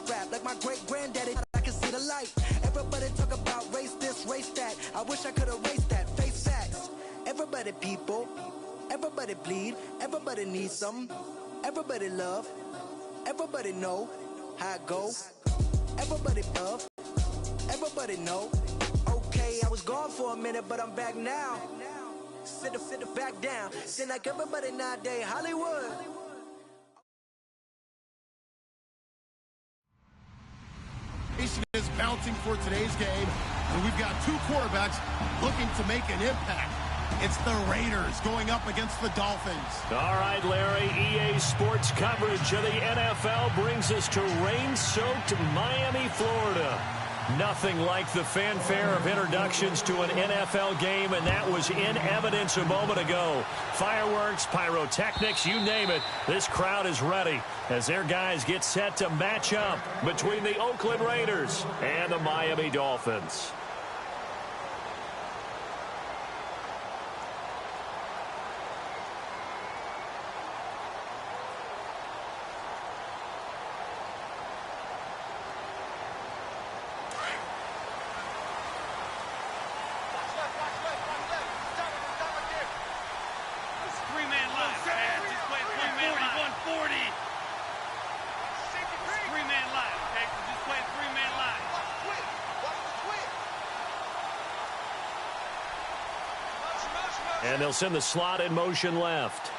rap like my great-granddaddy. I can see the light. Everybody talk about race this, race that. I wish I could erase that. Face facts. Everybody people. Everybody bleed. Everybody needs some. Everybody love. Everybody know how it go. Everybody love. Everybody know. Okay, I was gone for a minute, but I'm back now. Sit back down. Seem like everybody nowadays, Hollywood. Is bouncing for today's game, and we've got two quarterbacks looking to make an impact. It's the Raiders going up against the Dolphins. All right, Larry, EA Sports coverage of the NFL brings us to rain-soaked Miami, Florida. Nothing like the fanfare of introductions to an NFL game, and that was in evidence a moment ago. Fireworks, pyrotechnics, you name it. This crowd is ready as their guys get set to match up between the Oakland Raiders and the Miami Dolphins. And they'll send the slot in motion left.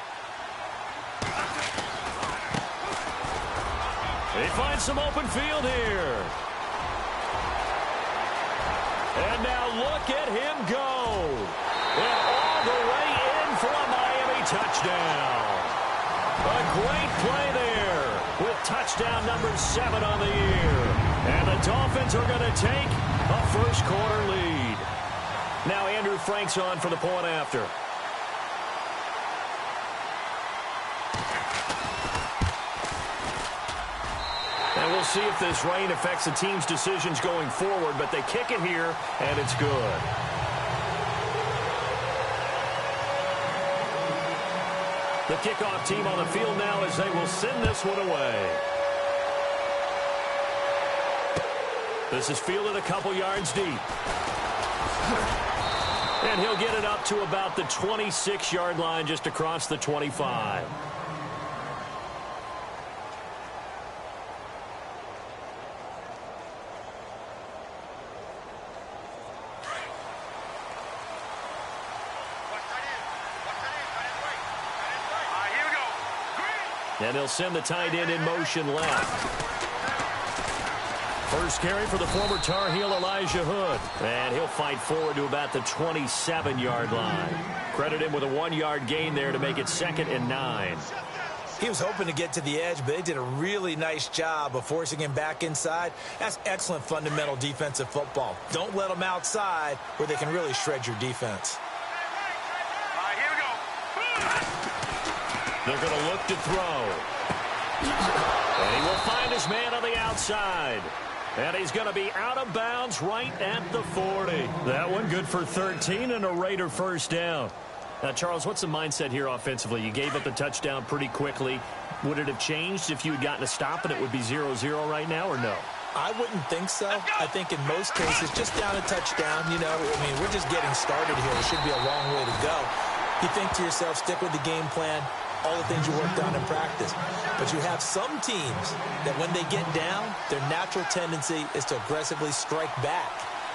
They find some open field here. And now look at him go. And all the way in for a Miami touchdown. A great play there with touchdown number 7 on the year. And the Dolphins are going to take a first quarter lead. Now Andrew Frank's on for the point after. And we'll see if this rain affects the team's decisions going forward, but they kick it here, and it's good. The kickoff team on the field now as they will send this one away. This is fielded a couple yards deep. And he'll get it up to about the 26-yard line, just across the 25. And he'll send the tight end in motion left. First carry for the former Tar Heel Elijah Hood. And he'll fight forward to about the 27-yard line. Credit him with a 1-yard gain there to make it 2nd and 9. He was hoping to get to the edge, but they did a really nice job of forcing him back inside. That's excellent fundamental defensive football. Don't let them outside where they can really shred your defense. All right, here we go. They're going to look to throw. And he will find his man on the outside. And he's going to be out of bounds right at the 40. That one good for 13 and a Raider first down. Now, Charles, what's the mindset here offensively? You gave up the touchdown pretty quickly. Would it have changed if you had gotten a stop and it would be 0-0 right now, or no? I wouldn't think so. I think in most cases, just down a touchdown, you know, I mean, we're just getting started here. It should be a long way to go. You think to yourself, stick with the game plan, all the things you worked on in practice. But you have some teams that when they get down, their natural tendency is to aggressively strike back.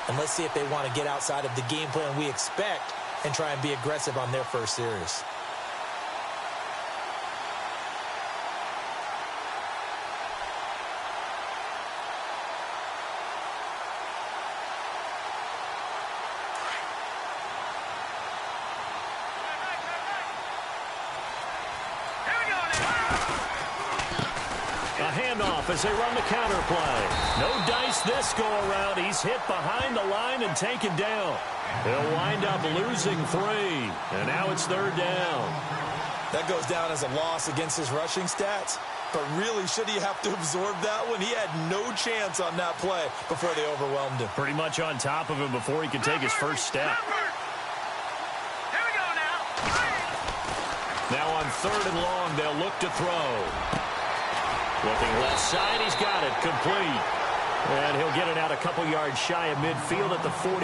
And let's see if they want to get outside of the game plan we expect and try and be aggressive on their first series. As they run the counter play. No dice this go around. He's hit behind the line and taken down. He'll wind up losing 3. And now it's 3rd down. That goes down as a loss against his rushing stats. But really, should he have to absorb that one? He had no chance on that play before they overwhelmed him. Pretty much on top of him before he could take his first step. Here we go now. Now on 3rd and long, they'll look to throw. Looking left side, he's got it, complete. And he'll get it out a couple yards shy of midfield at the 48.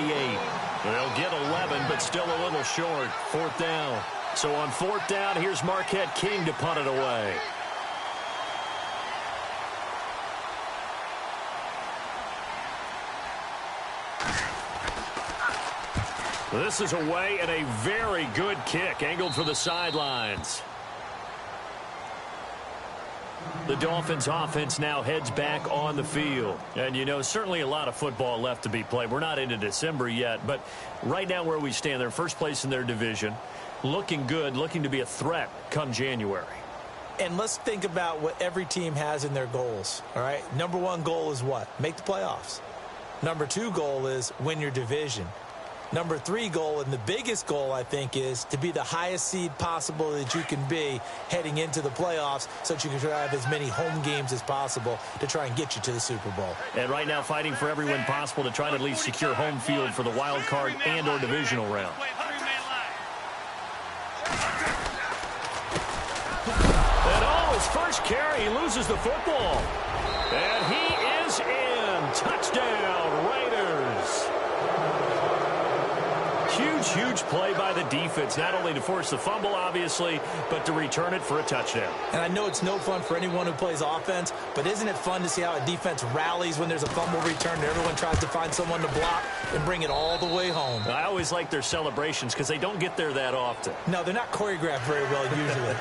They'll get 11, but still a little short. 4th down. So on 4th down, here's Marquette King to punt it away. This is away and a very good kick, angled for the sidelines. The Dolphins offense now heads back on the field. And, you know, certainly a lot of football left to be played. We're not into December yet, but right now where we stand, they're first place in their division. Looking good, looking to be a threat come January. And let's think about what every team has in their goals, all right? Number 1 goal is what? Make the playoffs. Number 2 goal is win your division. Number 3 goal, and the biggest goal, I think, is to be the highest seed possible that you can be heading into the playoffs so that you can try to have as many home games as possible to try and get you to the Super Bowl. And right now fighting for every win possible to try to at least secure home field for the wild card and or divisional round. And his first carry, he loses the football. And he is in. Touchdown, Raiders. Huge play by the defense, not only to force the fumble, obviously, but to return it for a touchdown. And I know it's no fun for anyone who plays offense, but isn't it fun to see how a defense rallies when there's a fumble return and everyone tries to find someone to block and bring it all the way home? I always like their celebrations because they don't get there that often. No, they're not choreographed very well usually.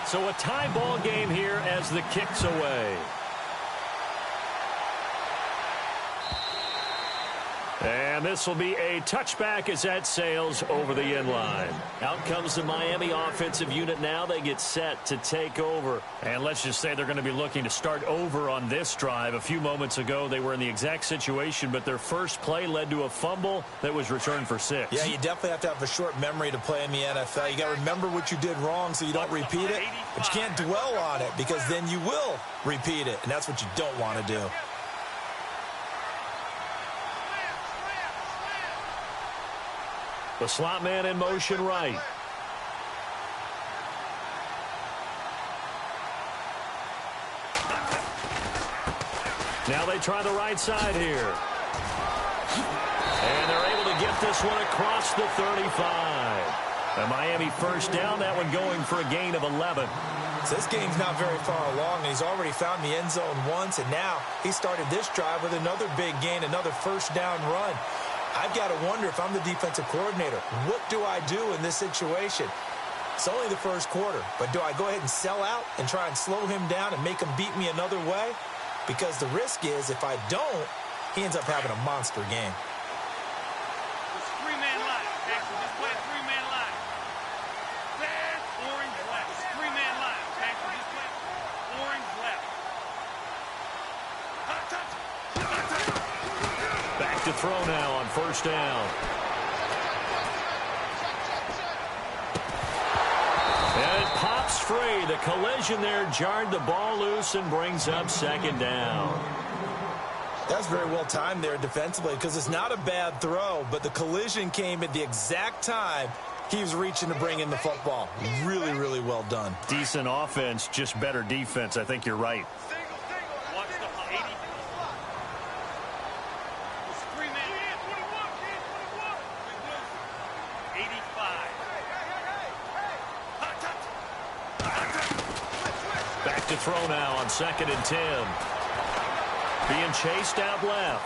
So a tie ball game here as the kick's away. And this will be a touchback as that sails over the end line. Out comes the Miami offensive unit now. They get set to take over. And let's just say they're going to be looking to start over on this drive. A few moments ago, they were in the exact situation, but their first play led to a fumble that was returned for 6. Yeah, you definitely have to have a short memory to play in the NFL. You got to remember what you did wrong so you don't repeat it, but you can't dwell on it because then you will repeat it, and that's what you don't want to do. The slot man in motion right. Now they try the right side here. And they're able to get this one across the 35. A Miami first down, that one going for a gain of 11. So this game's not very far along, and he's already found the end zone once, and now he started this drive with another big gain, another first down run. I've got to wonder if I'm the defensive coordinator, what do I do in this situation? It's only the first quarter, but do I go ahead and sell out and try and slow him down and make him beat me another way? Because the risk is if I don't, he ends up having a monster game. It's three-man line. Actually, just play a three-man line. Red, orange, left. It's three-man line. Actually, just play orange, left. Back to throw now on first down. And it pops free. The collision there jarred the ball loose and brings up second down. That's very well timed there defensively because it's not a bad throw, but the collision came at the exact time he was reaching to bring in the football. Really, really well done. Decent offense, just better defense. I think you're right. Watch the 80. It's three-man. 85. Back to throw now on 2nd and 10. Being chased out left.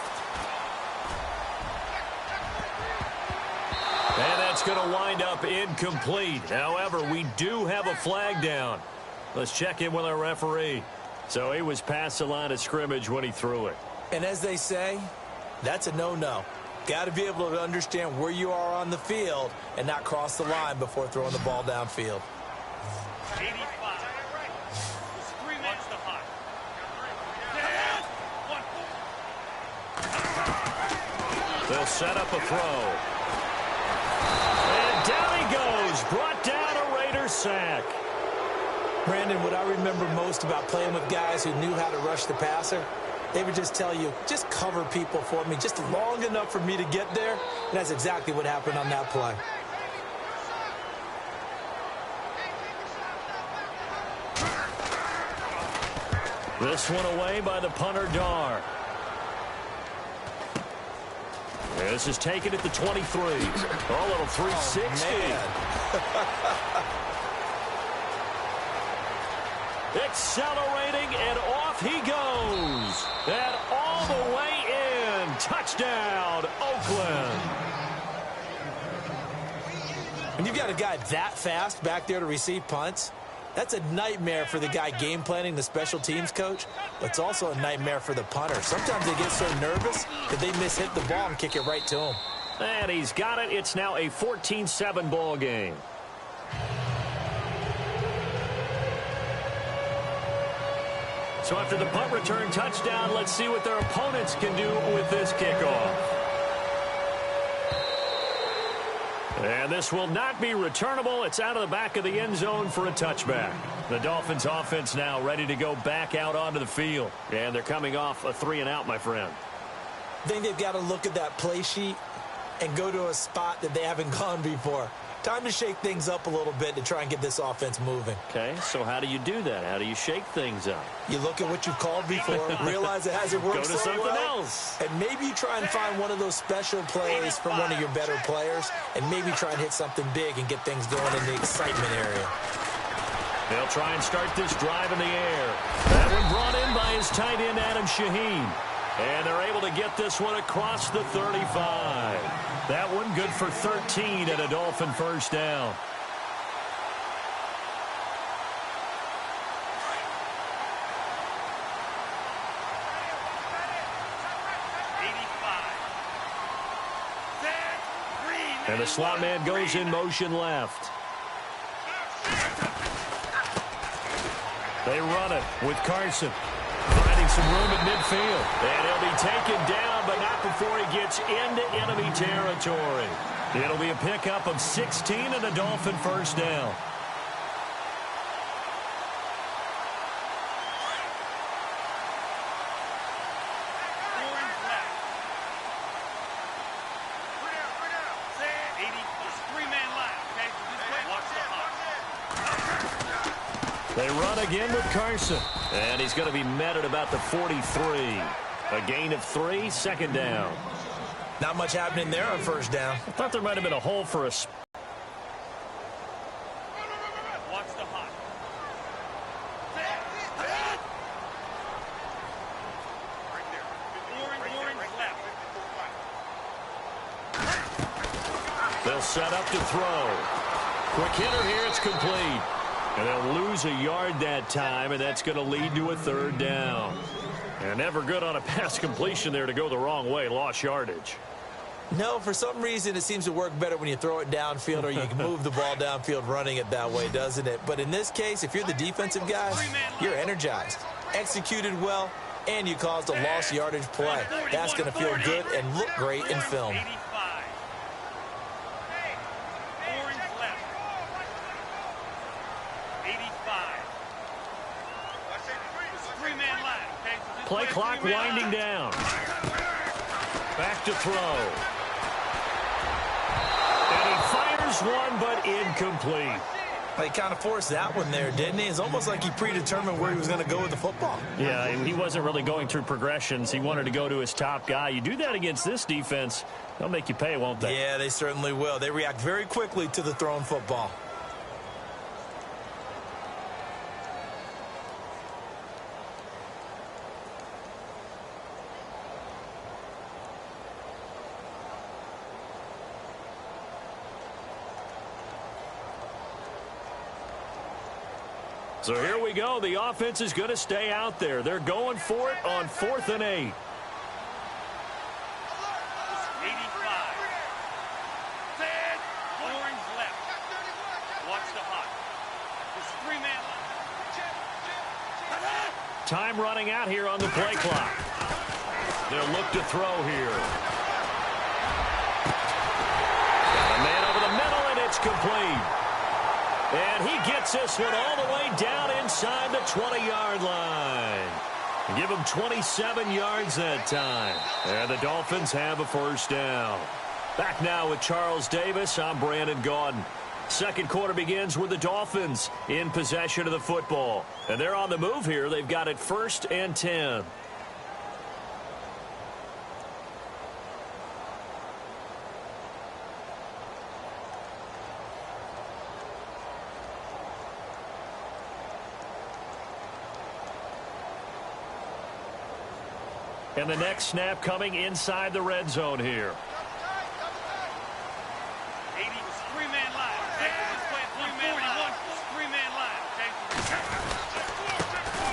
And that's going to wind up incomplete. However, we do have a flag down. Let's check in with our referee. So he was past the line of scrimmage when he threw it. And as they say, that's a no-no. Got to be able to understand where you are on the field and not cross the line before throwing the ball downfield. 85. It's three-man. Watch the hot. They'll set up a throw. And down he goes. Brought down a Raiders sack. Brandon, what I remember most about playing with guys who knew how to rush the passer, they would just tell you, just cover people for me, just long enough for me to get there. And that's exactly what happened on that play. This one away by the punter, Dar. This is taken at the 23. Oh, little 360. Accelerating, and off he goes. And all the way in. Touchdown, Oakland. When you've got a guy that fast back there to receive punts, that's a nightmare for the guy game planning, the special teams coach, but it's also a nightmare for the punter. Sometimes they get so nervous that they mishit the ball and kick it right to him. And he's got it. It's now a 14-7 ball game. So after the punt return touchdown, let's see what their opponents can do with this kickoff. And this will not be returnable. It's out of the back of the end zone for a touchback. The Dolphins offense now ready to go back out onto the field. And they're coming off a 3-and-out, my friend. I think they've got to look at that play sheet and go to a spot that they haven't gone before. Time to shake things up a little bit to try and get this offense moving. Okay, so how do you do that? How do you shake things up? You look at what you've called before, realize it hasn't worked so so something well, else. and maybe you try and find one of those special plays from one of your better players, and maybe try and hit something big and get things going in the excitement area. They'll try and start this drive in the air. That one brought in by his tight end, Adam Shaheen. And they're able to get this one across the 35. That one good for 13 and a Dolphin first down. And the slot man goes in motion left. They run it with Carson. Finding some room at midfield. And he'll be taken down, but not before he gets into enemy territory. It'll be a pickup of 16 and a Dolphin first down. They run again with Carson. And he's going to be met at about the 43. A gain of 3, second down. Not much happening there on first down. I thought there might have been a hole for a... Watch the hot. Orange left. They'll set up to throw. Quick hitter here, it's complete. And they'll lose a yard that time, and that's going to lead to a third down. And never good on a pass completion there to go the wrong way. Lost yardage. No, for some reason it seems to work better when you throw it downfield or you can move the ball downfield running it that way, doesn't it? But in this case, if you're the defensive guys, you're energized, executed well, and you caused a lost yardage play. That's going to feel good and look great in film. Play clock winding down. Back to throw. And he fires one, but incomplete. He kind of forced that one there, didn't he? It's almost like he predetermined where he was going to go with the football. Yeah, he wasn't really going through progressions. He wanted to go to his top guy. You do that against this defense, they'll make you pay, won't they? Yeah, they certainly will. They react very quickly to the thrown football. So here we go. The offense is going to stay out there. They're going for it on 4th and 8. 85. Dead. Orange left. Watch the hot. There's 3-man line. Time running out here on the play clock. They'll look to throw here. A man over the middle, and it's complete. And he gets this one all the way down inside the 20-yard line. Give him 27 yards that time. And the Dolphins have a first down. Back now with Charles Davis. I'm Brandon Gaudin. Second quarter begins with the Dolphins in possession of the football. And they're on the move here. They've got it 1st and 10. And the next snap coming inside the red zone here. 80, three-man line. This play, three-man line.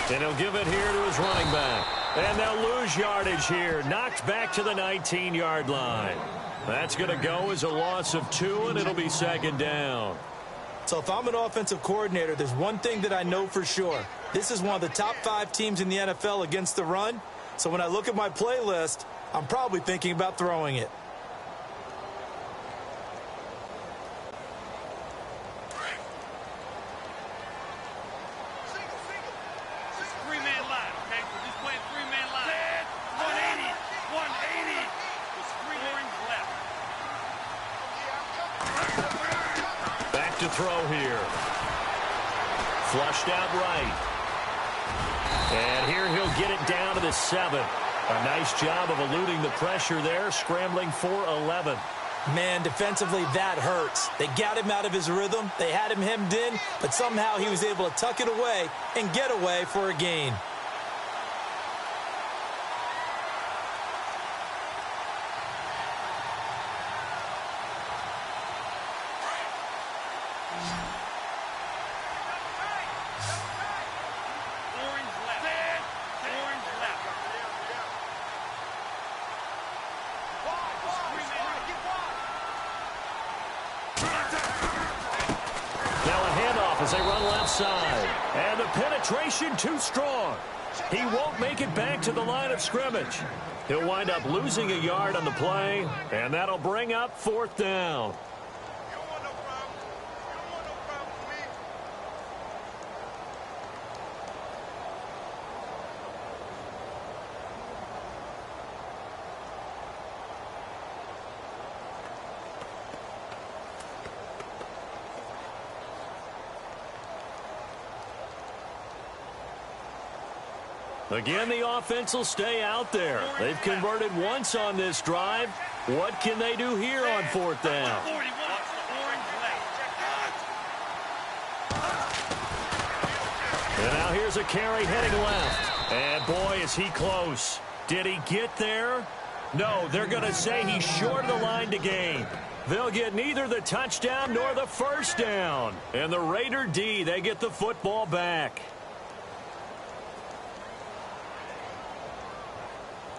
And he'll give it here to his running back. And they'll lose yardage here. Knocked back to the 19-yard line. That's going to go as a loss of 2, and it'll be 2nd down. So if I'm an offensive coordinator, there's one thing that I know for sure. This is one of the top 5 teams in the NFL against the run. So when I look at my playlist, I'm probably thinking about throwing it. Three-man line, okay? So just play three-man line. 180. The screen orange left. Back to throw here. Flushed out right. And here he'll get it down to the 7. A nice job of eluding the pressure there, scrambling for 11. Man, defensively, that hurts. They got him out of his rhythm. They had him hemmed in, but somehow he was able to tuck it away and get away for a gain. As they run left side. And the penetration too strong. He won't make it back to the line of scrimmage. He'll wind up losing a yard on the play, and that'll bring up 4th down. Again, the offense will stay out there. They've converted once on this drive. What can they do here on 4th down? And now here's a carry heading left. And boy, is he close. Did he get there? No, they're going to say he's short of the line to gain. They'll get neither the touchdown nor the first down. And the Raider D, they get the football back.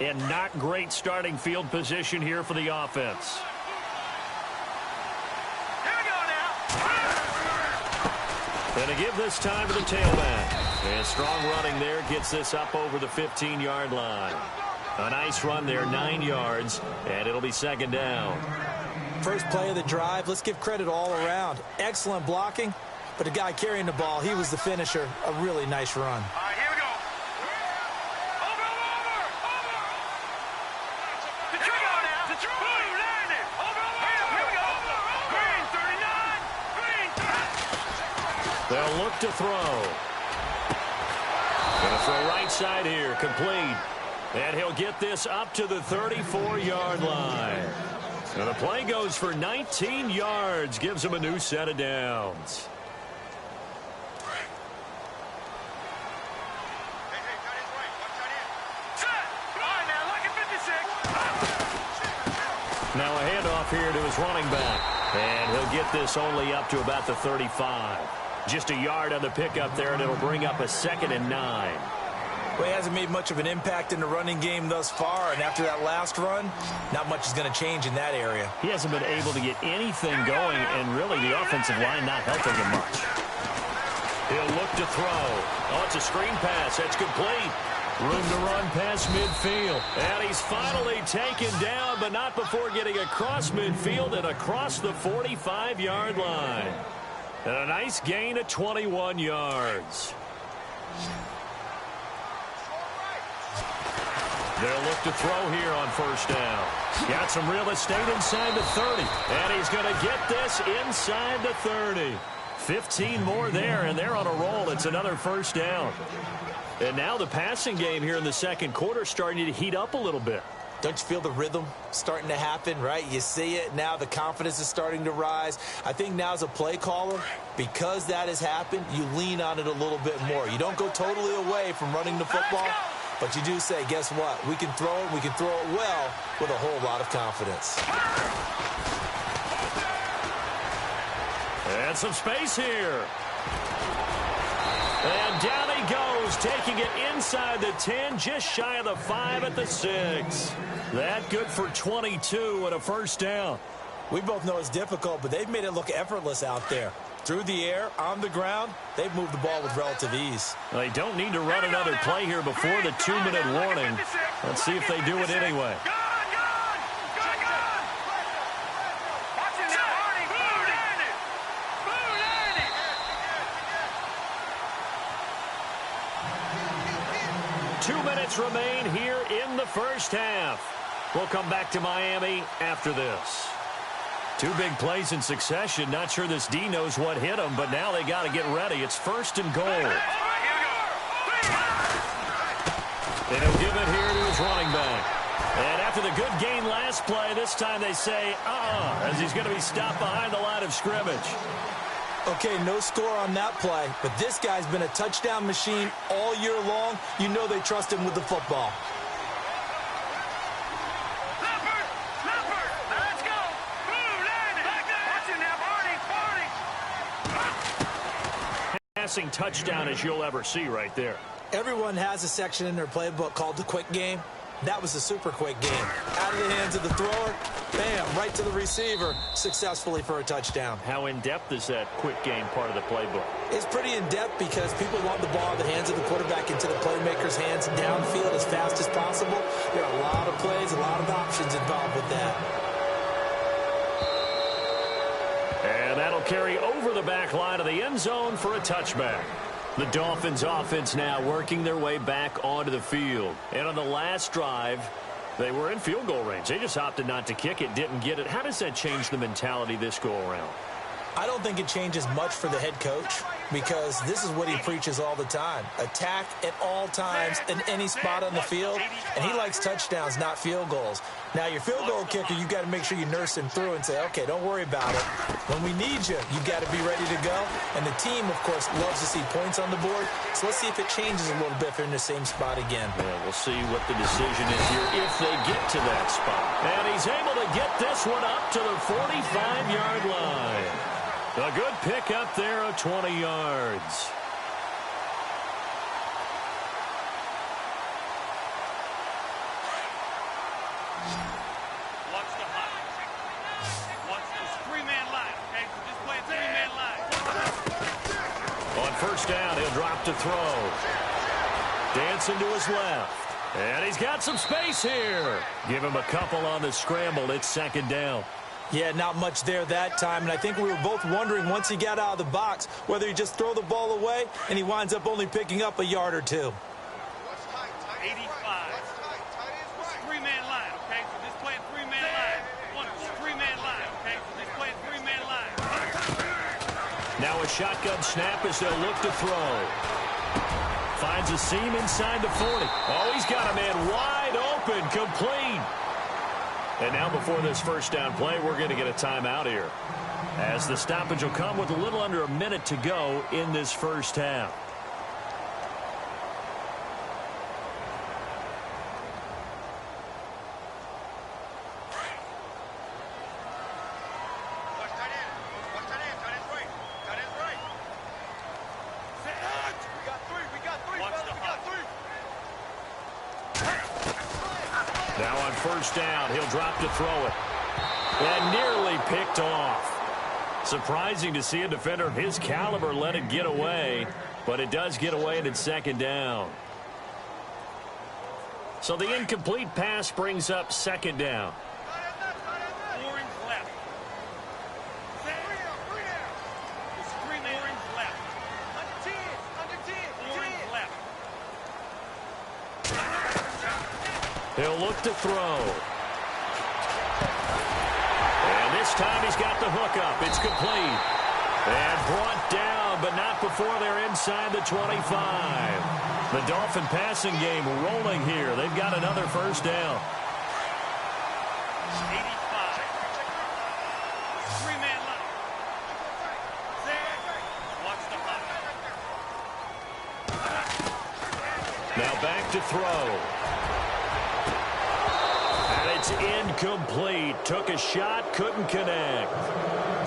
And not great starting field position here for the offense. Here we go now. And to give this time to the tailback. And strong running there gets this up over the 15-yard line. A nice run there, 9 yards, and it'll be 2nd down. First play of the drive, let's give credit all around. Excellent blocking, but the guy carrying the ball, he was the finisher. A really nice run. All right, here we go. They'll look to throw. Gonna throw right side here, complete. And he'll get this up to the 34-yard line. And the play goes for 19 yards, gives him a new set of downs. Now a handoff here to his running back. And he'll get this only up to about the 35. Just a yard on the pickup there, and it'll bring up a 2nd and 9. Well, he hasn't made much of an impact in the running game thus far, and after that last run, not much is going to change in that area. He hasn't been able to get anything going, and really the offensive line not helping him much. He'll look to throw. Oh, it's a screen pass. That's complete. Room to run past midfield. And he's finally taken down, but not before getting across midfield and across the 45-yard line. And a nice gain of 21 yards. They'll look to throw here on first down. Got some real estate inside the 30. And he's going to get this inside the 30. 15 more there, and they're on a roll. It's another first down. And now the passing game here in the second quarter starting to heat up a little bit. Don't you feel the rhythm starting to happen, right? You see it now. The confidence is starting to rise. I think now as a play caller, because that has happened, you lean on it a little bit more. You don't go totally away from running the football, but you do say, guess what? We can throw it. We can throw it well with a whole lot of confidence. And some space here. And down he goes, taking it inside the 10, just shy of the 5 at the 6. That good for 22 and a first down. We both know it's difficult, but they've made it look effortless out there. Through the air, on the ground, they've moved the ball with relative ease. They don't need to run another play here before the 2-minute warning. Let's see if they do it anyway. 2 minutes remain here in the first half. We'll come back to Miami after this. 2 big plays in succession. Not sure this D knows what hit them, but now they got to get ready. It's first and goal. And he'll give it here to his running back. And after the good gain last play, this time they say, as he's going to be stopped behind the line of scrimmage. Okay, no score on that play, but this guy's been a touchdown machine all year long. You know they trust him with the football. Passing touchdown as you'll ever see right there. Everyone has a section in their playbook called the quick game. That was a super quick game. Out of the hands of the thrower, bam, right to the receiver, successfully for a touchdown. How in-depth is that quick game part of the playbook? It's pretty in-depth because people want the ball in the hands of the quarterback into the playmaker's hands downfield as fast as possible. There are a lot of plays, a lot of options involved with that. And that'll carry over the back line of the end zone for a touchback. The Dolphins offense now working their way back onto the field. And on the last drive, they were in field goal range. They just opted not to kick it, didn't get it. How does that change the mentality this go around? I don't think it changes much for the head coach because this is what he preaches all the time. Attack at all times in any spot on the field, and he likes touchdowns, not field goals. Now, your field goal kicker, you've got to make sure you nurse him through and say, okay, don't worry about it. When we need you, you've got to be ready to go. And the team, of course, loves to see points on the board. So let's see if it changes a little bit if they're in the same spot again. Yeah, we'll see what the decision is here if they get to that spot. And he's able to get this one up to the 45-yard line. A good pick up there of 20 yards. Watch the hot. Watch this 3-man line, okay? So just play a 3-man line. On first down, he'll drop to throw. Dancing to his left. And he's got some space here. Give him a couple on the scramble. It's second down. Yeah, not much there that time, and I think we were both wondering once he got out of the box whether he just throw the ball away and he winds up only picking up a yard or two. 85. 3-man line, okay? So just play a 3-man line. 3-man line, okay? So just play a 3-man line. Now a shotgun snap as they'll look to throw. Finds a seam inside the 40. Oh, he's got a man wide open, complete. And now before this first down play, we're going to get a timeout here, as the stoppage will come with a little under a minute to go in this first half. Now on first down, he'll drop to throw it. And nearly picked off. Surprising to see a defender of his caliber let it get away, but it does get away and it's second down. So the incomplete pass brings up second down. Orange left. The He'll look to throw. And this time he's got the hook up. It's complete. And brought down, but not before they're inside the 25. The Dolphin passing game rolling here. They've got another first down. 85. Three-man line. Watch the hop. Now back to throw. And it's incomplete. Took a shot, couldn't connect.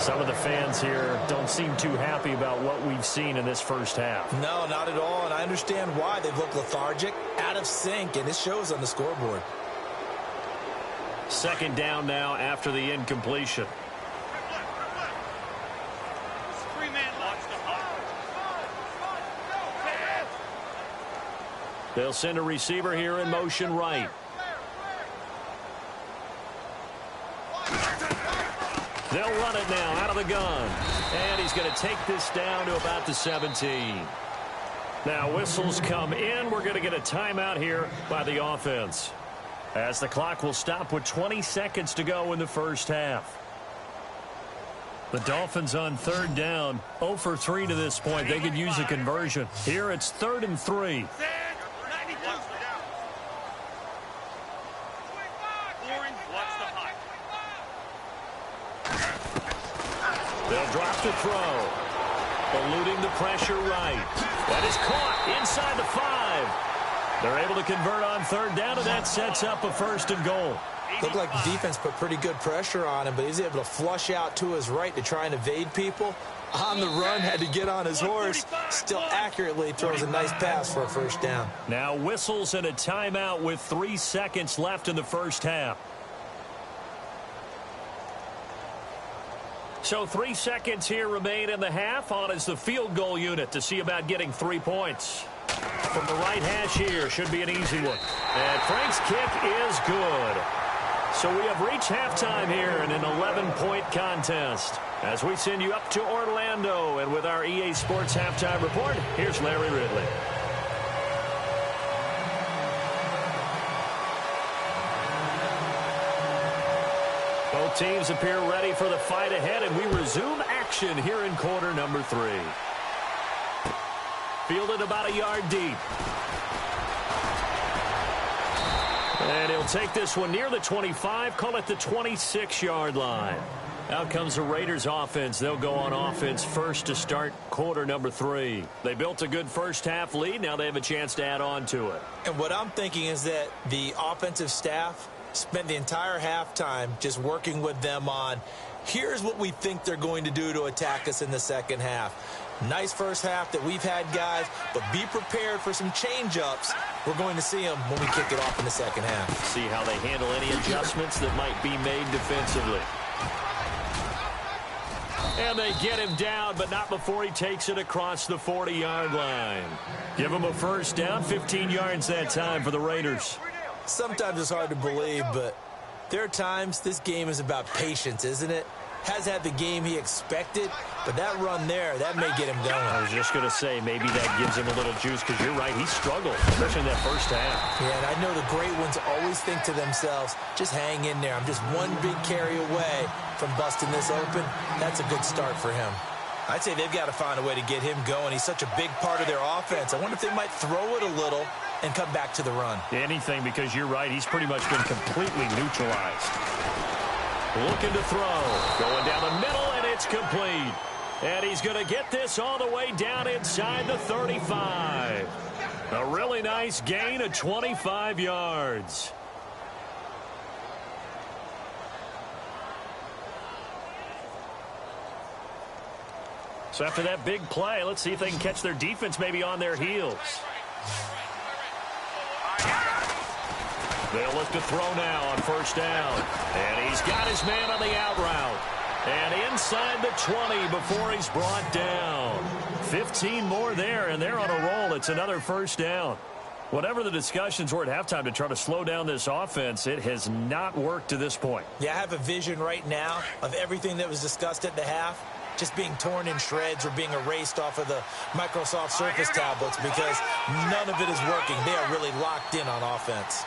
Some of the fans here don't seem too happy about what we've seen in this first half. No, not at all, and I understand why. They've looked lethargic, out of sync, and it shows on the scoreboard. Second down now after the incompletion. Three-man line. Watch the hop. They'll send a receiver here in motion right. They'll run it now out of the gun. And he's going to take this down to about the 17. Now whistles come in. We're going to get a timeout here by the offense, as the clock will stop with 20 seconds to go in the first half. The Dolphins on third down, 0 for 3 to this point. They could use a conversion. Here it's 3rd and 3. They'll drop to throw. Eluding the pressure right. That is caught inside the 5. They're able to convert on third down, and that sets up a 1st and goal. Looked like the defense put pretty good pressure on him, but he's able to flush out to his right to try and evade people. On the run, had to get on his horse. Still accurately throws a nice pass for a 1st down. Now whistles and a timeout with 3 seconds left in the first half. So 3 seconds here remain in the half. On is the field goal unit to see about getting 3 points. From the right hash here, should be an easy one. And Frank's kick is good. So we have reached halftime here in an 11-point contest. As we send you up to Orlando, and with our EA Sports Halftime Report, here's Larry Ridley. Both teams appear ready for the fight ahead, and we resume action here in quarter number 3. Fielded about a yard deep. And he'll take this one near the 25, call it the 26-yard line. Out comes the Raiders offense. They'll go on offense first to start quarter number 3. They built a good first half lead. Now they have a chance to add on to it. And what I'm thinking is that the offensive staff spent the entire halftime just working with them on, here's what we think they're going to do to attack us in the second half. Nice first half that we've had, guys, but be prepared for some change-ups. We're going to see them when we kick it off in the second half. See how they handle any adjustments that might be made defensively. And they get him down, but not before he takes it across the 40-yard line. Give him a first down, 15 yards that time for the Raiders. Sometimes it's hard to believe, but there are times this game is about patience, isn't it? Has had the game he expected, but that run there, that may get him going. I was just going to say, maybe that gives him a little juice, because you're right, he struggled, especially in that first half. Yeah, and I know the great ones always think to themselves, just hang in there. I'm just one big carry away from busting this open. That's a good start for him. I'd say they've got to find a way to get him going. He's such a big part of their offense. I wonder if they might throw it a little and come back to the run. Anything, because you're right, he's pretty much been completely neutralized. Looking to throw. Going down the middle, and it's complete. And he's going to get this all the way down inside the 35. A really nice gain of 25 yards. So after that big play, let's see if they can catch their defense maybe on their heels. They'll look to throw now on first down. And he's got his man on the out route. And inside the 20 before he's brought down. 15 more there, and they're on a roll. It's another first down. Whatever the discussions were at halftime to try to slow down this offense, it has not worked to this point. Yeah, I have a vision right now of everything that was discussed at the half just being torn in shreds or being erased off of the Microsoft Surface tablets, because none of it is working. They are really locked in on offense.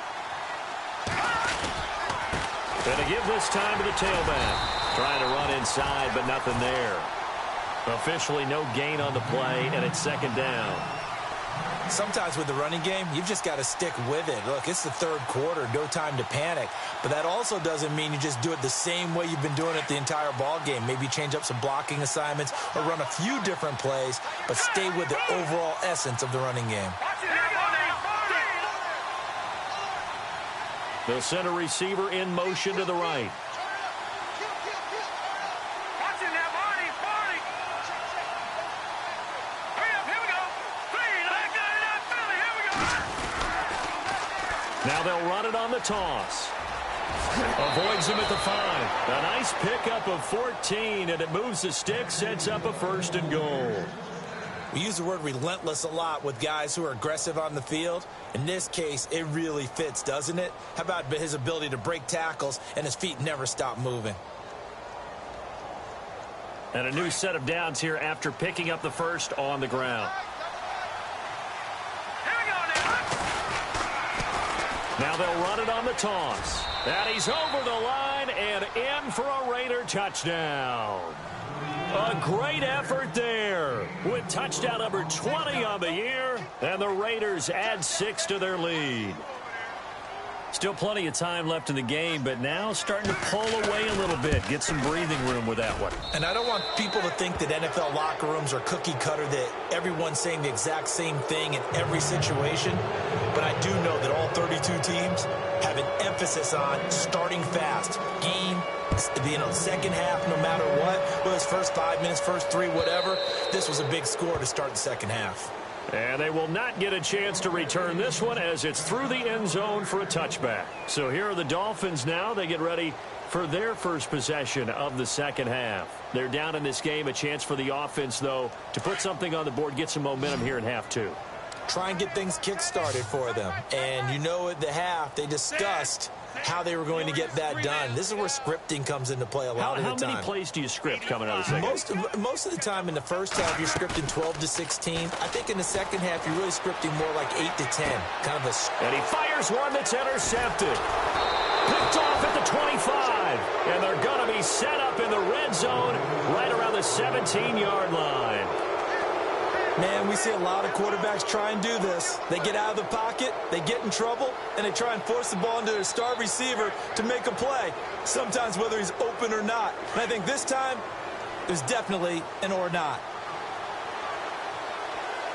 And to give this time to the tailback. Trying to run inside, but nothing there. Officially no gain on the play, and it's second down. Sometimes with the running game, you've just got to stick with it. Look, it's the third quarter, no time to panic. But that also doesn't mean you just do it the same way you've been doing it the entire ball game. Maybe change up some blocking assignments or run a few different plays, but stay with the overall essence of the running game. They'll send a receiver in motion to the right. Now they'll run it on the toss. Avoids him at the 5. A nice pickup of 14, and it moves the stick, sets up a 1st and goal. We use the word relentless a lot with guys who are aggressive on the field. In this case, it really fits, doesn't it? How about his ability to break tackles and his feet never stop moving? And a new set of downs here after picking up the 1st on the ground. Now they'll run it on the toss. And he's over the line and in for a Raider touchdown. A great effort there with touchdown number 20 on the year. And the Raiders add 6 to their lead. Still plenty of time left in the game, but now starting to pull away a little bit. Get some breathing room with that one. And I don't want people to think that NFL locker rooms are cookie cutter, that everyone's saying the exact same thing in every situation. But I do know that all 32 teams have an emphasis on starting fast. Game, second half, no matter what. Whether it's first 5 minutes, first 3, whatever. This was a big score to start the second half. And they will not get a chance to return this one as it's through the end zone for a touchback. So here are the Dolphins now. They get ready for their first possession of the second half. They're down in this game. A chance for the offense, though, to put something on the board, get some momentum here in half 2. Try and get things kick-started for them. And you know at the half, they discussed how they were going to get that done. This is where scripting comes into play a lot of the time. How many plays do you script coming out of the second? Most of the time in the first half, you're scripting 12 to 16. I think in the second half, you're really scripting more like 8 to 10. And he fires one that's intercepted. Picked off at the 25. And they're going to be set up in the red zone right around the 17-yard line. Man, we see a lot of quarterbacks try and do this. They get out of the pocket, they get in trouble, and they try and force the ball into their star receiver to make a play, sometimes whether he's open or not. And I think this time, there's definitely an or not.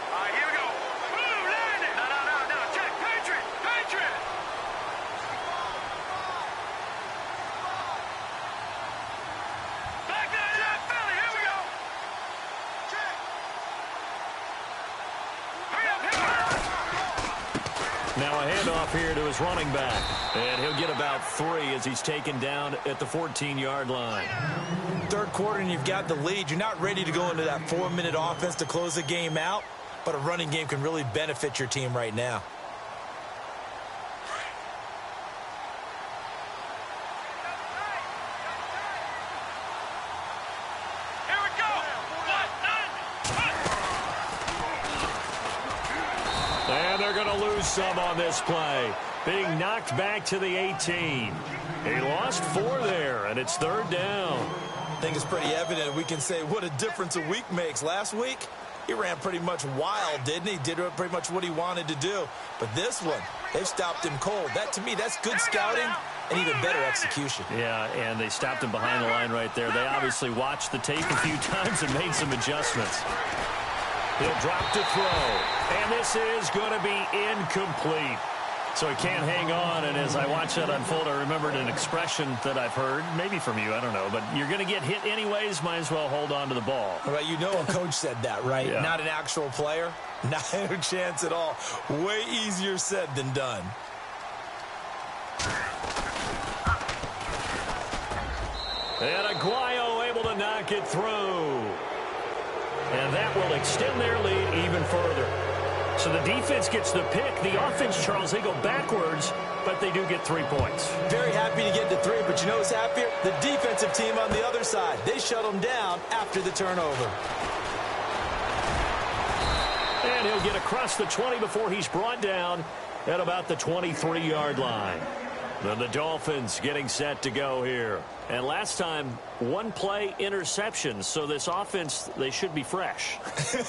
All right, here we go. Blue, land it. No. Check. Patriot. Back that up, Philly. Here we go. Check. Now a handoff here to his running back. And he'll get about 3 as he's taken down at the 14-yard line. Third quarter and you've got the lead. You're not ready to go into that 4-minute offense to close the game out, but a running game can really benefit your team right now. And they're going to lose some on this play. Being knocked back to the 18. He lost 4 there, and it's third down. I think it's pretty evident. We can say what a difference a week makes. Last week, he ran pretty much wild, didn't he? Did pretty much what he wanted to do. But this one, they've stopped him cold. That, to me, that's good scouting and even better execution. Yeah, and they stopped him behind the line right there. They obviously watched the tape a few times and made some adjustments. He'll drop to throw, and this is going to be incomplete. So he can't hang on, and as I watch that unfold, I remembered an expression that I've heard, maybe from you, I don't know, but you're going to get hit anyways, might as well hold on to the ball. Well, you know a coach said that, right? Yeah. Not an actual player. Not a chance at all. Way easier said than done. And Aguayo able to knock it through. And that will extend their lead even further. So the defense gets the pick. The offense, Charles, they go backwards, but they do get 3 points. Very happy to get to 3, but you know who's happier? The defensive team on the other side. They shut them down after the turnover. And he'll get across the 20 before he's brought down at about the 23-yard line. The Dolphins getting set to go here. And last time, one play interception. So this offense, they should be fresh.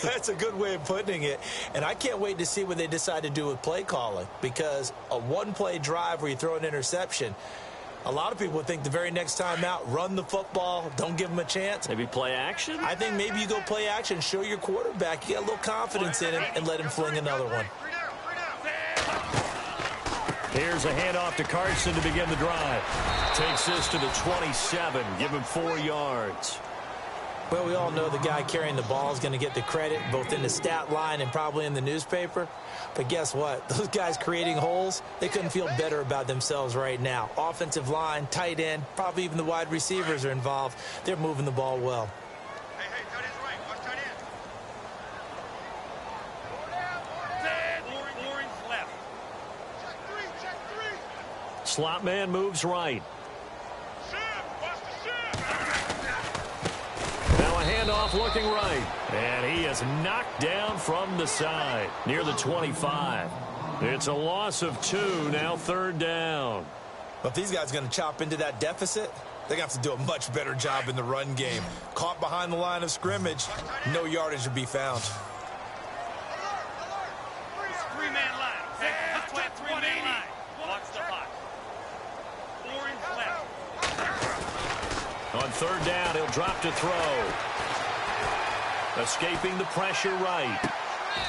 That's a good way of putting it. And I can't wait to see what they decide to do with play calling. Because a one-play drive where you throw an interception, a lot of people think the very next time out, run the football, don't give them a chance. Maybe play action? I think maybe you go play action, show your quarterback you got a little confidence in him, and let him fling another one. Here's a handoff to Carson to begin the drive. Takes this to the 27. Give him 4 yards. Well, we all know the guy carrying the ball is going to get the credit, both in the stat line and probably in the newspaper. But guess what? Those guys creating holes, they couldn't feel better about themselves right now. Offensive line, tight end, probably even the wide receivers are involved. They're moving the ball well. Hey, tight end's right. Watch tight end. Orange left. Check three. Slot man moves right. Watch the shift. Now a handoff looking right. And he is knocked down from the side near the 25. It's a loss of 2, now 3rd down. But if these guys are going to chop into that deficit, they're going to have to do a much better job in the run game. Caught behind the line of scrimmage, no yardage to be found. Three-man line. Let's play a three-man line. Watch the box. Orange left. On 3rd down, he'll drop to throw. Escaping the pressure right.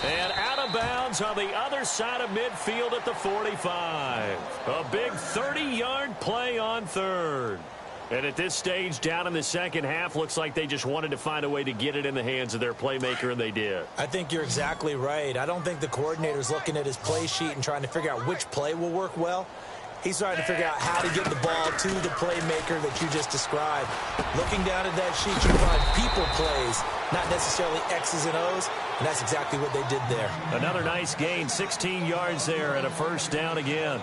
And out of bounds on the other side of midfield at the 45. A big 30-yard play on 3rd. And at this stage, down in the second half, looks like they just wanted to find a way to get it in the hands of their playmaker, and they did. I think you're exactly right. I don't think the coordinator's looking at his play sheet and trying to figure out which play will work well. He's trying to figure out how to get the ball to the playmaker that you just described. Looking down at that sheet, you find people plays, not necessarily X's and O's, and that's exactly what they did there. Another nice gain, 16 yards there, and a 1st down again.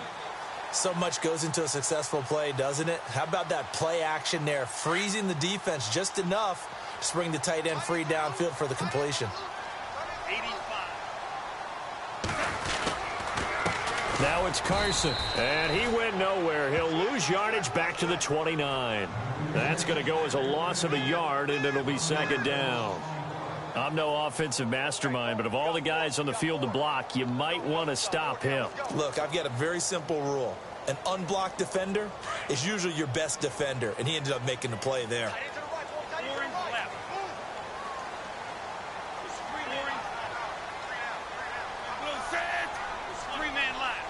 So much goes into a successful play, doesn't it? How about that play action there, freezing the defense just enough to bring the tight end free downfield for the completion. 85. Now it's Carson, and he went nowhere. He'll lose yardage back to the 29. That's going to go as a loss of a yard, and it'll be 2nd down. I'm no offensive mastermind, but of all the guys on the field to block, you might want to stop him. Look, I've got a very simple rule. An unblocked defender is usually your best defender, and he ended up making the play there. Orange left. Orange. Blue set. Three-man line.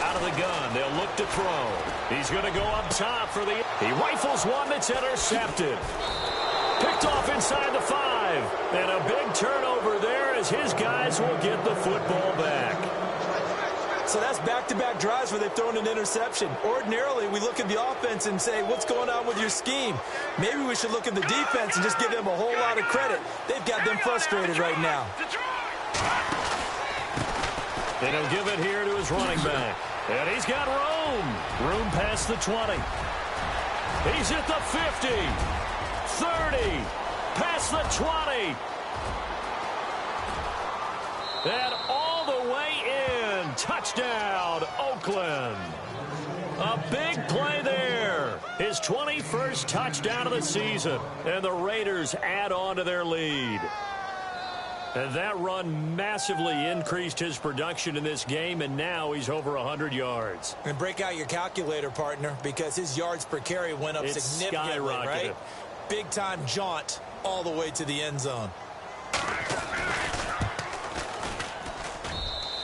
Out of the gun, they'll look to throw. He's going to go up top for the... He rifles one that's intercepted. Picked off inside the 5. And a big turnover there as his guys will get the football back. So that's back-to-back drives where they've thrown an interception. Ordinarily, we look at the offense and say, what's going on with your scheme? Maybe we should look at the defense and just give them a whole lot of credit. They've got them frustrated right now. And he'll give it here to his running back. And he's got room. Room past the 20. He's at the 50. 30. Past the 20. And all the way in. Touchdown, Oakland. A big play there. His 21st touchdown of the season. And the Raiders add on to their lead. And that run massively increased his production in this game, and now he's over 100 yards. And break out your calculator, partner, because his yards per carry went up significantly, right? Big-time jaunt all the way to the end zone.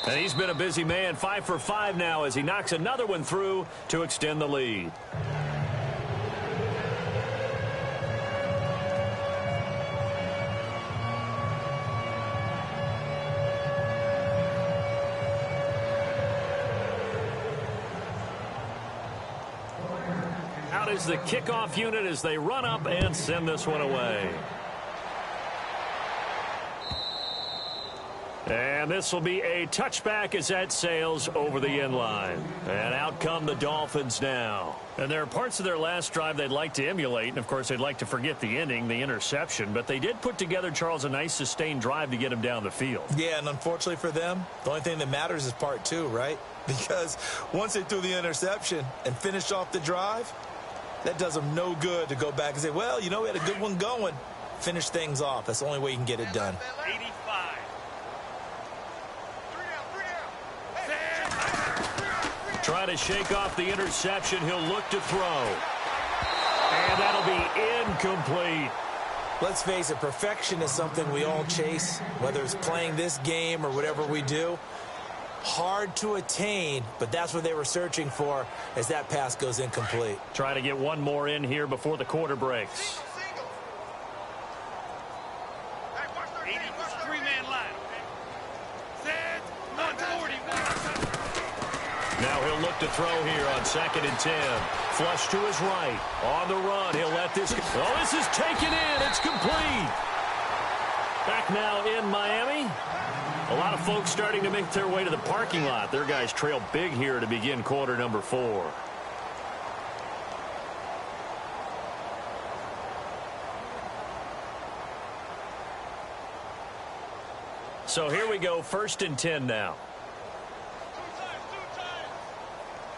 And he's been a busy man, 5 for 5 now as he knocks another one through to extend the lead. Out is the kickoff unit as they run up and send this one away. And And this will be a touchback as that sails over the end line. And out come the Dolphins now. And there are parts of their last drive they'd like to emulate. And, of course, they'd like to forget the ending, the interception. But they did put together, Charles, a nice sustained drive to get him down the field. Yeah, and unfortunately for them, the only thing that matters is part two, right? Because once they threw the interception and finished off the drive, that does them no good to go back and say, well, you know, we had a good one going. Finish things off. That's the only way you can get it done. 85. Try to shake off the interception. He'll look to throw. And that'll be incomplete. Let's face it, perfection is something we all chase, whether it's playing this game or whatever we do. Hard to attain, but that's what they were searching for as that pass goes incomplete. Try to get one more in here before the quarter breaks. 83-man line. Set. 140. Now he'll look to throw here on 2nd and 10. Flush to his right. On the run. He'll let this go. Oh, this is taken in. It's complete. Back now in Miami. A lot of folks starting to make their way to the parking lot. Their guys trail big here to begin quarter number 4. So here we go, 1st and 10 now.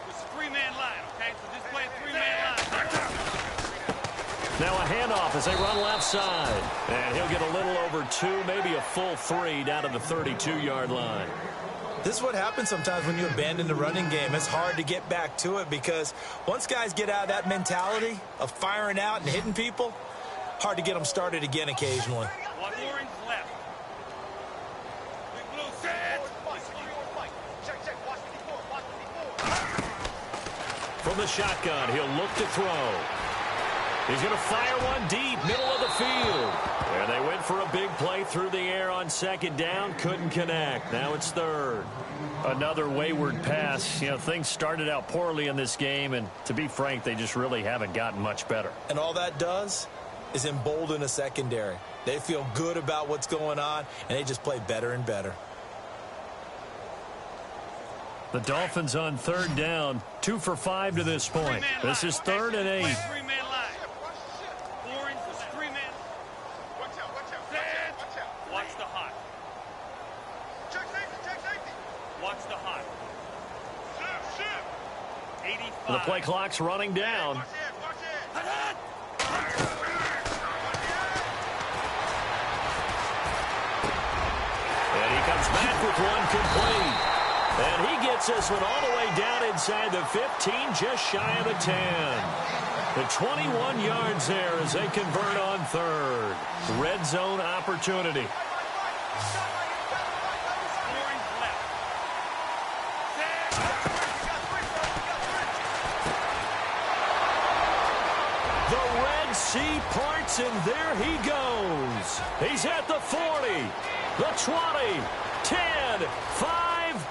It's a 3-man line, okay? So just play a 3-man line. Now a handoff as they run left side. And he'll get a little over 2, maybe a full 3 down to the 32-yard line. This is what happens sometimes when you abandon the running game. It's hard to get back to it because once guys get out of that mentality of firing out and hitting people, hard to get them started again occasionally. One orange left. Big blue set. From the shotgun, he'll look to throw. He's going to fire one deep, middle of the field. And they went for a big play through the air on 2nd down. Couldn't connect. Now it's 3rd. Another wayward pass. You know, things started out poorly in this game, and to be frank, they just really haven't gotten much better. And all that does is embolden a secondary. They feel good about what's going on, and they just play better and better. The Dolphins on 3rd down, 2 for 5 to this point. This is 3rd and 8. 3-man line. Orange is 3-man. Set. Watch the hot. Watch the hot. 85. The play clock's running down. And he comes back with one complete. And he gets this one all the way down inside the 15, just shy of the 10. The 21 yards there as they convert on 3rd. Red zone opportunity. Orange left. Set. The Red Sea parts, and there he goes. He's at the 40, the 20, 10, 5.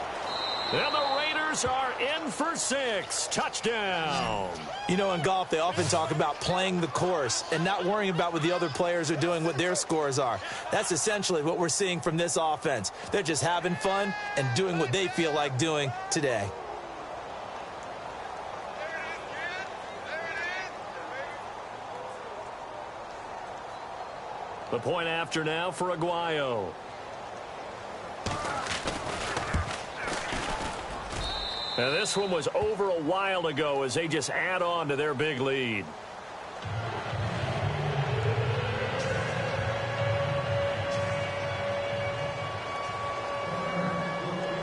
And the Raiders are in for 6. Touchdown. You know, in golf, they often talk about playing the course and not worrying about what the other players are doing, what their scores are. That's essentially what we're seeing from this offense. They're just having fun and doing what they feel like doing today. The point after now for Aguayo. Now this one was over a while ago as they just add on to their big lead.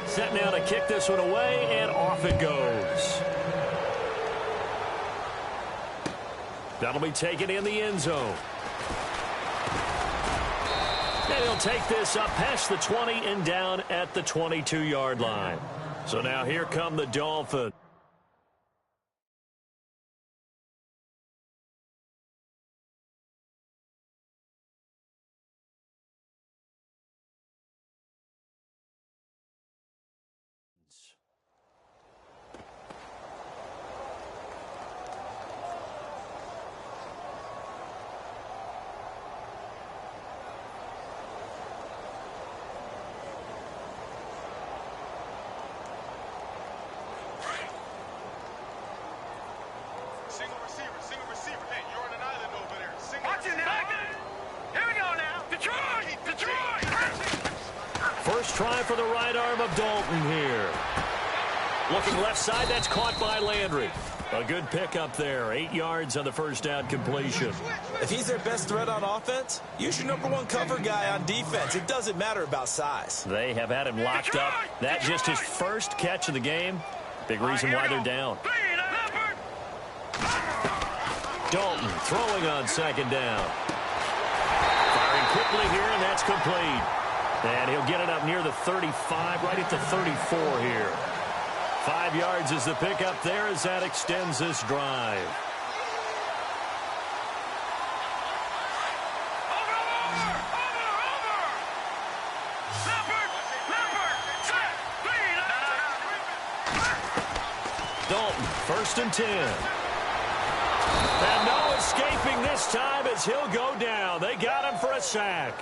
Set now to kick this one away, and off it goes. That'll be taken in the end zone. And he'll take this up past the 20 and down at the 22-yard line. So now here come the Dolphins. First try for the right arm of Dalton here. Looking left side, that's caught by Landry. A good pickup there. 8 yards on the first down completion. If he's their best threat on offense, use your #1 cover guy on defense. It doesn't matter about size. They have had him locked up. That's just his first catch of the game. Big reason why they're down. Dalton throwing on second down. Firing quickly here, and that's complete. And he'll get it up near the 35, right at the 34 here. 5 yards is the pickup there as that extends this drive. Dalton, 1st and 10. And no escaping this time as he'll go down. They got him for a sack.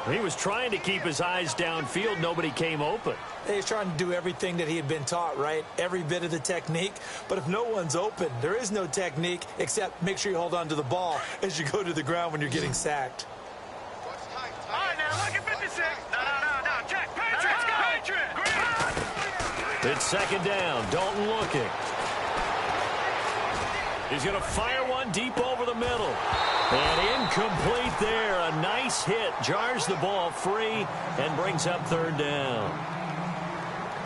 He was trying to keep his eyes downfield. Nobody came open. He's trying to do everything that he had been taught, right? Every bit of the technique. But if no one's open, there is no technique except make sure you hold on to the ball as you go to the ground when you're getting sacked. All right, now look at 56. No. Check. Patriot. It's second down. Dalton looking. He's going to fire one deep over the middle. And incomplete there. A nice hit. Jars the ball free and brings up 3rd down.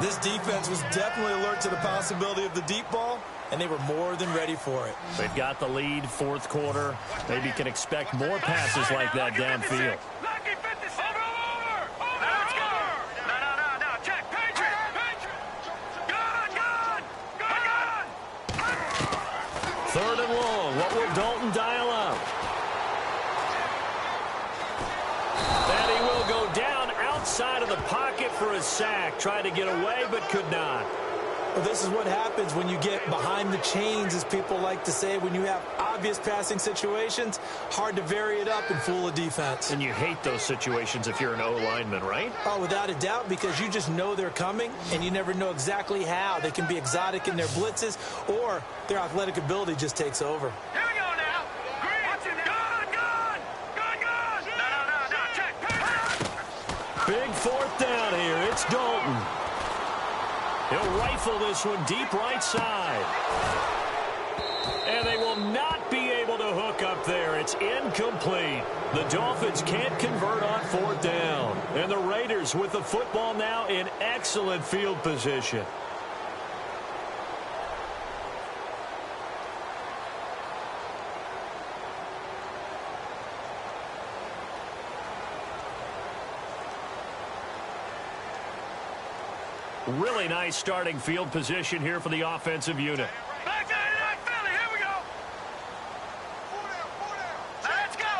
This defense was definitely alert to the possibility of the deep ball, and they were more than ready for it. They've got the lead, 4th quarter. Maybe can expect more passes like that downfield. Lucky 56. Over. Let's go. No. Check. Patriot. Gun. 3rd and long. What will Dalton dial up? And he will go down outside of the pocket for a sack. Tried to get away, but could not. Well, this is what happens when you get behind the chains, as people like to say. When you have obvious passing situations, hard to vary it up and fool a defense. And you hate those situations if you're an O-lineman, right? Oh, without a doubt, because you just know they're coming, and you never know exactly how. They can be exotic in their blitzes, or their athletic ability just takes over. Here we go now. Green. Gun. No. Check. Patriot. Big 4th down here. It's Dalton. He'll rifle this one deep right side. And they will not be able to hook up there. It's incomplete. The Dolphins can't convert on 4th down. And the Raiders with the football now in excellent field position. Really nice starting field position here for the offensive unit. Back to Philly. Here we go. 4 down. Let's go.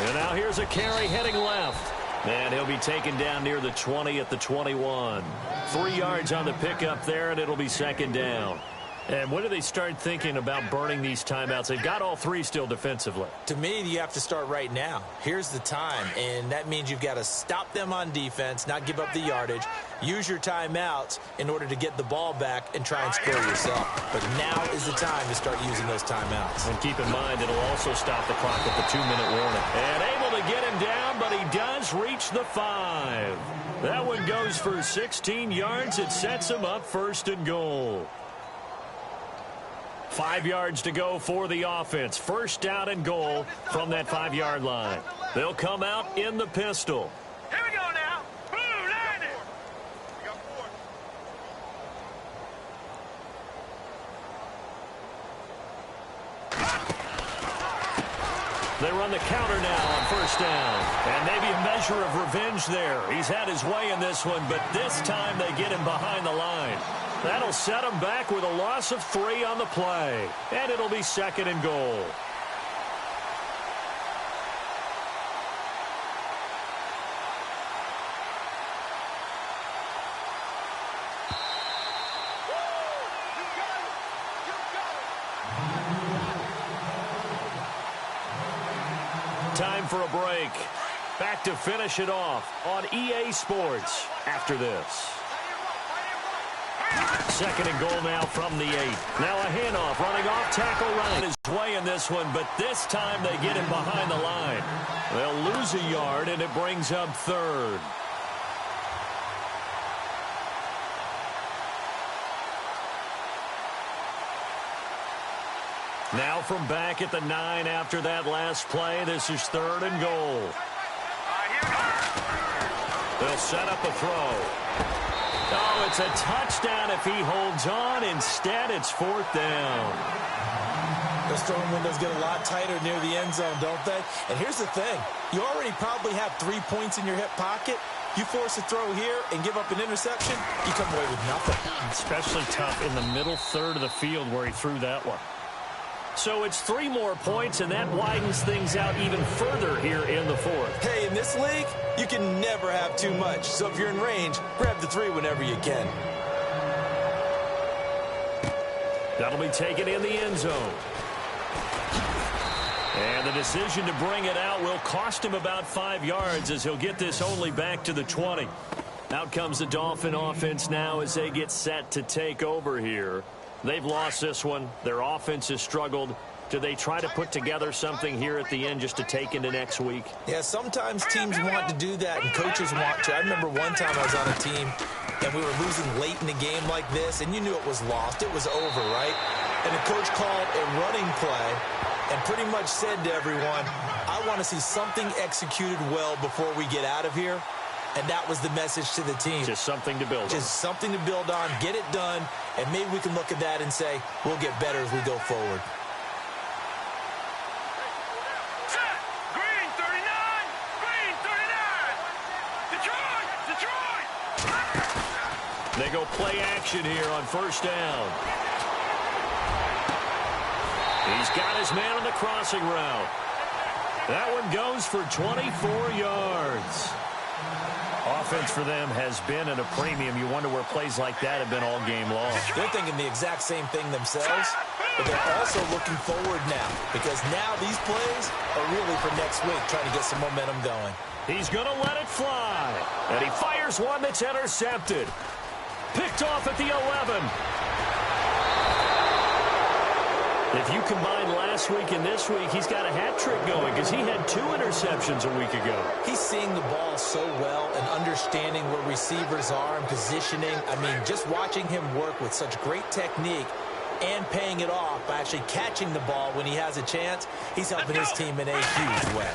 And now here's a carry heading left. And he'll be taken down near the 20 at the 21. 3 yards on the pickup there, and it'll be 2nd down. And when do they start thinking about burning these timeouts? They've got all 3 still defensively. To me, you have to start right now. Here's the time, and that means you've got to stop them on defense, not give up the yardage, use your timeouts in order to get the ball back and try and score yourself. But now is the time to start using those timeouts. And keep in mind, it'll also stop the clock at the 2-minute warning. And able to get him down, but he does reach the 5. That one goes for 16 yards. It sets him up 1st and goal. 5 yards to go for the offense. 1st down and goal from that 5-yard line. They'll come out in the pistol. Here we go now. Boom, land it. They run the counter now on 1st down. And maybe a measure of revenge there. He's had his way in this one, but this time they get him behind the line. That'll set him back with a loss of 3 on the play. And it'll be 2nd and goal. Time for a break. Back to finish it off on EA Sports after this. Here Second and goal now from the 8. Now a handoff, running off tackle right his way in this one, but this time they get him behind the line. They'll lose a yard, and it brings up third. Now from back at the 9 after that last play, this is third and goal. They'll set up a throw. Oh, it's a touchdown if he holds on. Instead, it's fourth down. Those throwing windows get a lot tighter near the end zone, don't they? And here's the thing. You already probably have 3 points in your hip pocket. You force a throw here and give up an interception, you come away with nothing. Especially tough in the middle third of the field where he threw that one. So it's 3 more points, and that widens things out even further here in the fourth. Hey, in this league, you can never have too much. So if you're in range, grab the 3 whenever you can. That'll be taken in the end zone. And the decision to bring it out will cost him about 5 yards as he'll get this only back to the 20. Out comes the Dolphin offense now as they get set to take over here. They've lost this one. Their offense has struggled. Do they try to put together something here at the end just to take into next week? Yeah, sometimes teams want to do that and coaches want to. I remember one time I was on a team and we were losing late in the game like this, and you knew it was lost. It was over, right? And the coach called a running play and pretty much said to everyone, I want to see something executed well before we get out of here. And that was the message to the team. Just something to build on. Just something to build on, get it done, and maybe we can look at that and say, we'll get better as we go forward. Green 39! Green 39! Detroit! They go play action here on first down. He's got his man on the crossing route. That one goes for 24 yards. Offense for them has been at a premium. You wonder where plays like that have been all game long. They're thinking the exact same thing themselves, but they're also looking forward now because now these plays are really for next week, trying to get some momentum going. He's going to let it fly, and he fires one that's intercepted. Picked off at the 11. If you combine last week and this week, he's got a hat trick going because he had 2 interceptions a week ago. He's seeing the ball so well and understanding where receivers are and positioning. I mean, just watching him work with such great technique and paying it off by actually catching the ball when he has a chance, he's helping his team in a huge way.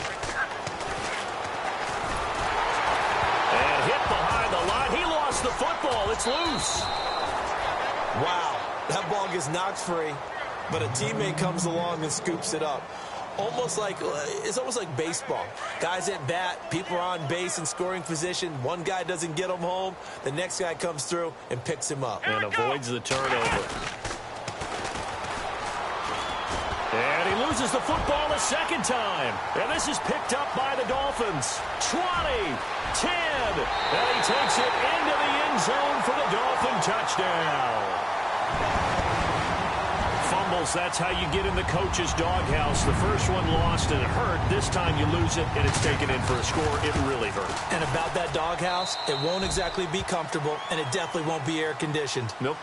And hit behind the line. He lost the football. It's loose. Wow, that ball gets knocked free. But a teammate comes along and scoops it up. It's almost like baseball. Guys at bat, people are on base in scoring position. One guy doesn't get him home. The next guy comes through and picks him up. And avoids the turnover. And he loses the football a second time. And this is picked up by the Dolphins. 20, 10. And he takes it into the end zone for the Dolphin touchdown. Fumbles, that's how you get in the coach's doghouse. The first one lost and it hurt. This time you lose it and it's taken in for a score. It really hurt. And about that doghouse, it won't exactly be comfortable and it definitely won't be air conditioned. Nope.